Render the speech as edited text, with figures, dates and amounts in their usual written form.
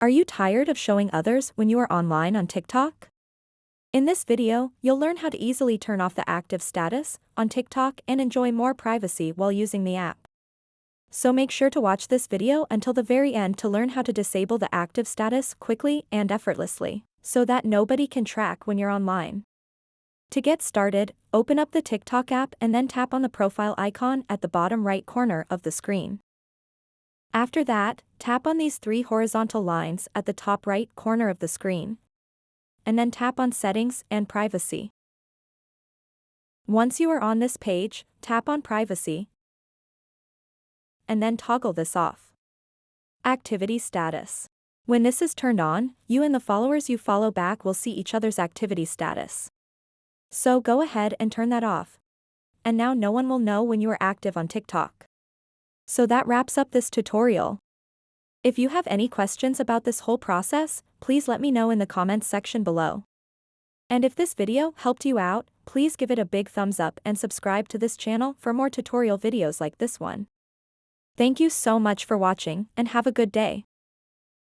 Are you tired of showing others when you are online on TikTok? In this video, you'll learn how to easily turn off the active status on TikTok and enjoy more privacy while using the app. So make sure to watch this video until the very end to learn how to disable the active status quickly and effortlessly, so that nobody can track when you're online. To get started, open up the TikTok app and then tap on the profile icon at the bottom right corner of the screen. After that, tap on these three horizontal lines at the top right corner of the screen, and then tap on Settings and Privacy. Once you are on this page, tap on Privacy, and then toggle this off. Activity status. When this is turned on, you and the followers you follow back will see each other's activity status. So go ahead and turn that off. And now no one will know when you are active on TikTok. So that wraps up this tutorial. If you have any questions about this whole process, please let me know in the comments section below. And if this video helped you out, please give it a big thumbs up and subscribe to this channel for more tutorial videos like this one. Thank you so much for watching and have a good day.